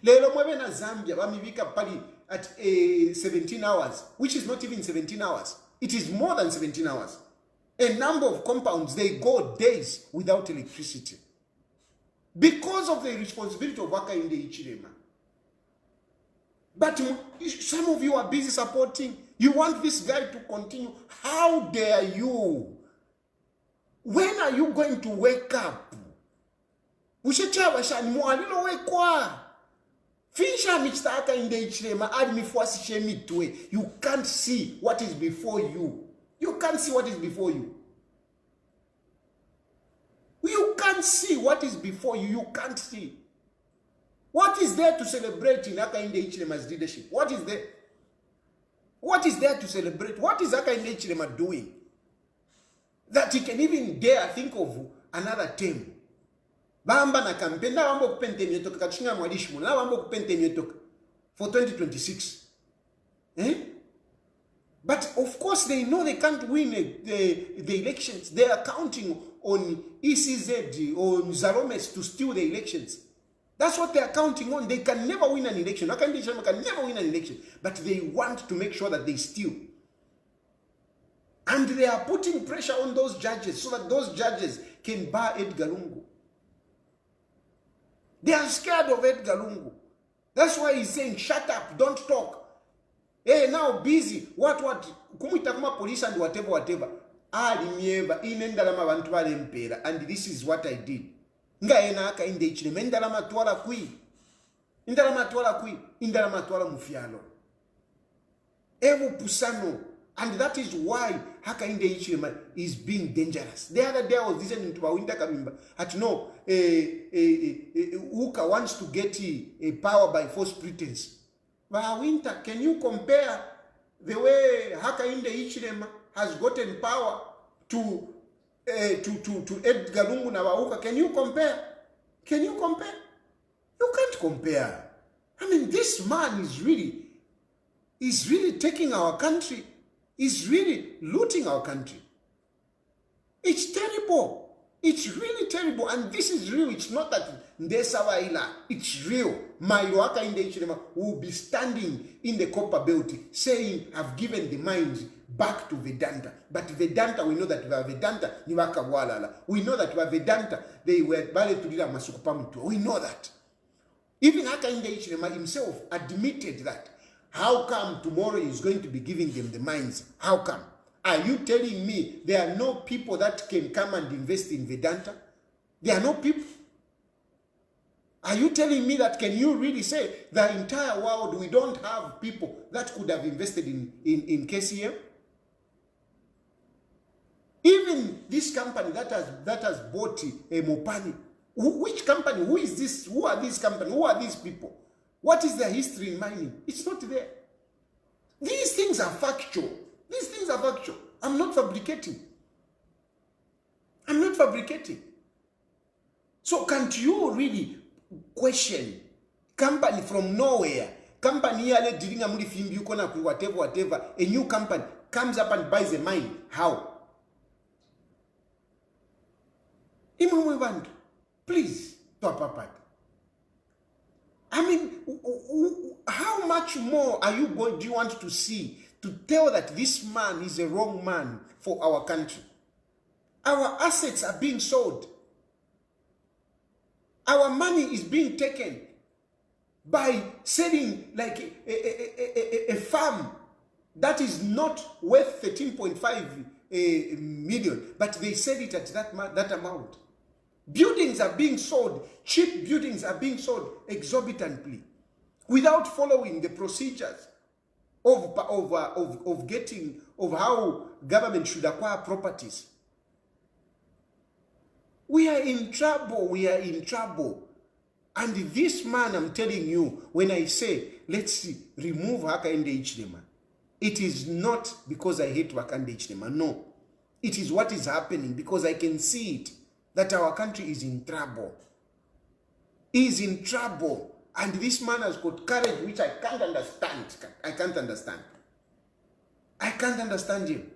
Lelo mwebe na Zambia, wamivika pali at 17 hours, which is not even 17 hours. It is more than 17 hours. A number of compounds, they go days without electricity. Because of the responsibility of Hakainde Hichilema. But some of you are busy supporting. You want this guy to continue. How dare you? When are you going to wake up? You can't see what is before you. You can't see what is before you. You can't see what is before you. You can't see. What is there to celebrate in Hakainde Hichilema's leadership? What is there? What is there to celebrate? What is Hakainde Hichilema doing? That he can even dare think of another term. Bamba na campaign na wambo kupente miotoka kachinga mwalishimu na wambo kupente miotoka for 2026. But of course they know they can't win the elections. They are counting on ECZ or Zaromes to steal the elections. That's what they are counting on. They can never win an election. Hakainde Hichilema can never win an election. But they want to make sure that they steal. And they are putting pressure on those judges so that those judges can bar Edgar Lungu. They are scared of Edgar Lungu. That's why he's saying, shut up, don't talk. Hey, now busy. What? Kumuitakuma police and whatever. And this is what I did. Ngaena Hakainde Hichilema. Indalama tuala kui. Indalama tuala mufialo. Evo pusano. And that is why Hakainde Hichilema is being dangerous. The other day I was listening to Bawinda Kamimba. Uka wants to get a power by false pretense. Bawinda, can you compare the way Hakainde Hichilema has gotten power to Edgar Lungu na Wauka? Can you compare? Can you compare? You can't compare. I mean, this man is really taking our country. Is really looting our country. It's terrible. It's really terrible. And this is real. It's not that Ndesawaila. It's real. Mailo Hakainde Hichilema will be standing in the copper belt saying, I've given the mines back to Vedanta. But Vedanta, we know that Vedanta ni wakawalala. We know that Vedanta, they were bale tulila masukupamutu. We know that. Even Hakainde Hichilema himself admitted that. How come tomorrow is going to be giving them the mines? How come? Are you telling me there are no people that can come and invest in Vedanta? There are no people. Are you telling me that? Can you really say the entire world we don't have people that could have invested in KCM? Even this company that has bought Mopani. Which company? Who is this? Who are these companies? Who are these people? What is their history in mining? It's not there. These things are factual. These things are factual. I'm not fabricating. I'm not fabricating. So can't you really question company from nowhere? Company here dealing whatever. A new company comes up and buys a mine. How? Please, Papa. I mean, how much more do you want to see to tell that this man is a wrong man for our country? Our assets are being sold. Our money is being taken by selling like a farm that is not worth 13.5 million, but they sell it at that amount. Buildings are being sold, cheap buildings are being sold exorbitantly without following the procedures of how government should acquire properties. We are in trouble, we are in trouble. And this man, I'm telling you, when I say, let's remove Hakainde Hichilema, it is not because I hate Hakainde Hichilema, no. It is what is happening because I can see it, that our country is in trouble. Is in trouble. And this man has got courage which I can't understand. I can't understand. I can't understand him.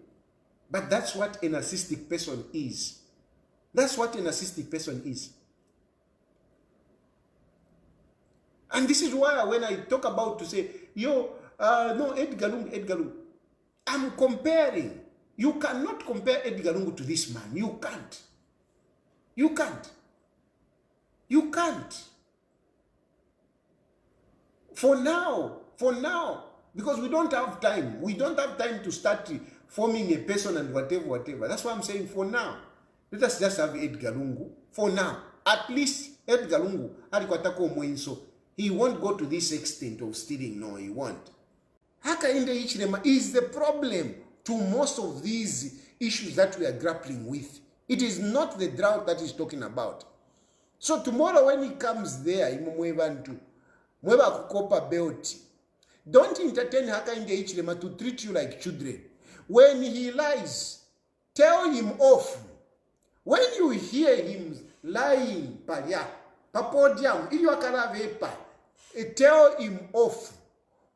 But that's what a narcissistic person is. That's what a narcissistic person is. And this is why when I talk about to say, no, Edgar Lungu, I'm comparing. You cannot compare Edgar Lungu to this man. You can't. You can't. You can't. For now, because we don't have time. We don't have time to start forming a person and whatever. That's why I'm saying for now. Let us just have Edgar Lungu. For now. At least Edgar Lungu, he won't go to this extent of stealing. No, he won't. Hakainde Hichilema is the problem to most of these issues that we are grappling with. It is not the drought that he's talking about. So tomorrow when he comes there, don't entertain Hakainde Hichilema to treat you like children. When he lies, tell him off. When you hear him lying, papodium, tell him off.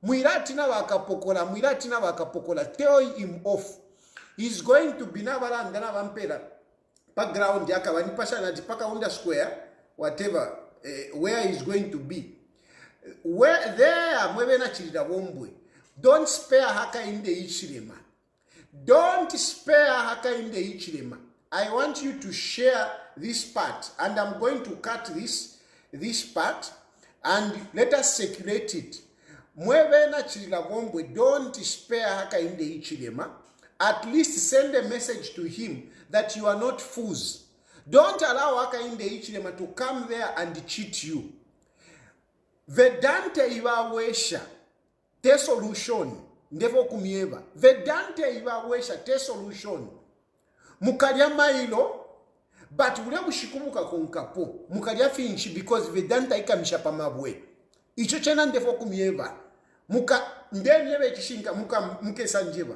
Mwiratina wakapokola, tell him off. He's going to be navarandana vampera. Background yaka wanipasha na jipaka unda square, whatever, where he's going to be. Where there, mwebena chilida wombwe. Don't spare Hakainde Hichilema. Don't spare Hakainde Hichilema. I want you to share this part, and I'm going to cut this part, and let us circulate it. Mwebena chilida wombwe, don't spare Hakainde Hichilema. At least send a message to him that you are not fools. Don't allow Hakainde Hichilema to come there and cheat you. Vedante iwawesha te solution ndevo kumieva. Vedante iwawesha te solution. Mukalya mailo but ule mushikumuka konkapo. Mukalya finchi because Vedanta ikamisha pamabwe. Icho chena ndevo kumieva. Muka ndevye kishinka muka mkesa njeva.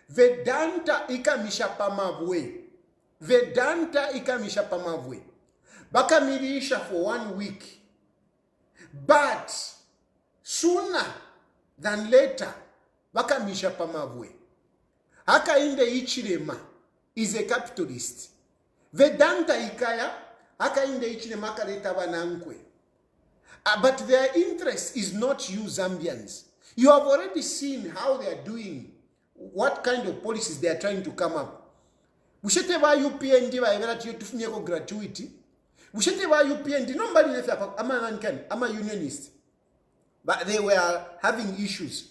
Vedanta ikamisha pamabwe. Vedanta ikamisha pamabwe. Baka milisha for 1 week. But sooner than later, bakamisha pamavwe. Hakainde Hichilema is a capitalist. Vedanta ikaya, Hakainde Hichilema kaleta banankwe. But their interest is not you Zambians. You have already seen how they are doing, what kind of policies they are trying to come up. Bushete ba UPND ba everati yotufunyeko gratuity. Bushete ba UPND nobody nefa ama unionist. But they were having issues,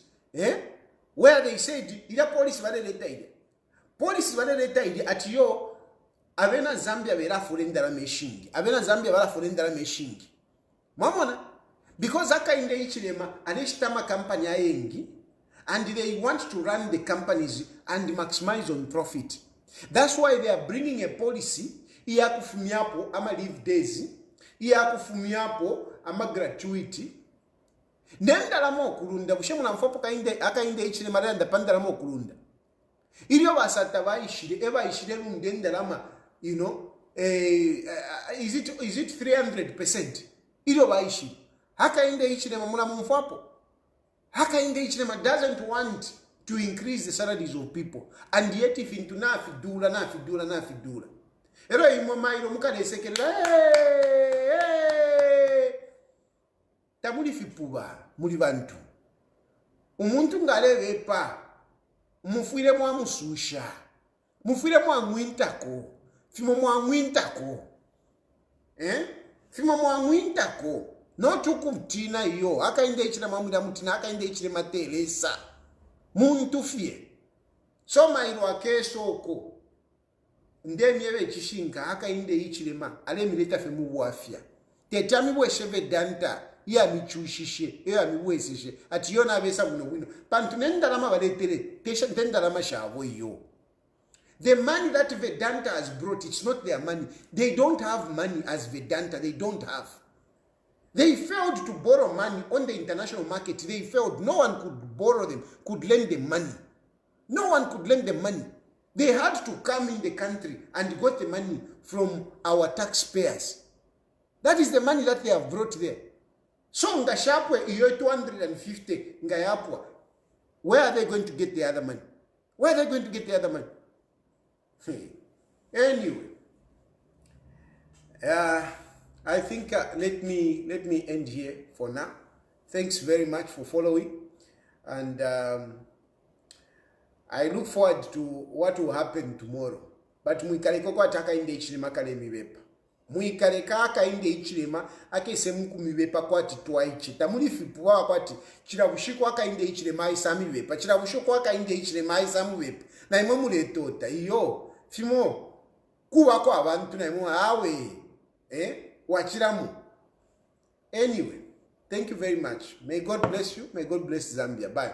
where they said ila police valeleta ide at yo avena Zambia vera fulendera meshingi. Avena Zambia vera fulendera meshingi. Mamona, because Hakainde Hichilema aneshitama company ayengi, and they want to run the companies and maximize on profit. That's why they are bringing a policy iya kufumiapo ama leave days, iya kufumiapo ama gratuity. Nenda mo kulunda bushemu na mfopo Hakainde Hichilema randa pandala mo kulunda. Iliyo basata baishire eba ishire ndenda lama, you know, is it 300%? Iliyo baishire. Hakainde Hichilema muna mfopo. Hakainde Hichilema doesn't want to increase the salaries of people, and yet if into nafidula. Ero imo mairo mukale sekela tamuli fipuba muli bantu. Umuntu ngalevepa mufuire mwa mususha. Mufuire mwa mwintako. fimo mwamwintako fimo mwamwintako notukumtina iyo akainde Hichilema mwira mutina akainde Hichilema telesa muntu fie soma ilo akesoko ndemi yebe chishinga akainde Hichilema ale mileta fe muwafia tetami bwesheve danta ya michushishe ya miwesishe ati yona abesa buno bwino pantu nendalama baletere tesha ndalama shavo iyo. The money that Vedanta has brought, it's not their money. They don't have money as Vedanta. They don't have. They failed to borrow money on the international market. They failed. No one could borrow them, could lend them money. No one could lend them money. They had to come in the country and got the money from our taxpayers. That is the money that they have brought there. So ngashapwe iyo 250 ngayapwa. Where are they going to get the other money? Where are they going to get the other money? Anyway, I think let me end here for now. Thanks very much for following, and I look forward to what will happen tomorrow. But muikaleko kwa taka inde Hichilema kale mibepa. Muikaleka aka inde Hichilema ake semu mibepa kwa titwaichi. Tamuli fipuwa kwa ti chirabushiko aka inde Hichilema isami bepa. Chirabushiko aka inde Hichilema isamu bepa. Na imomu letota iyo. Fimo kuwa kwa abantu na imo awe wachiramu. Anyway, thank you very much. May God bless you. May God bless Zambia. Bye.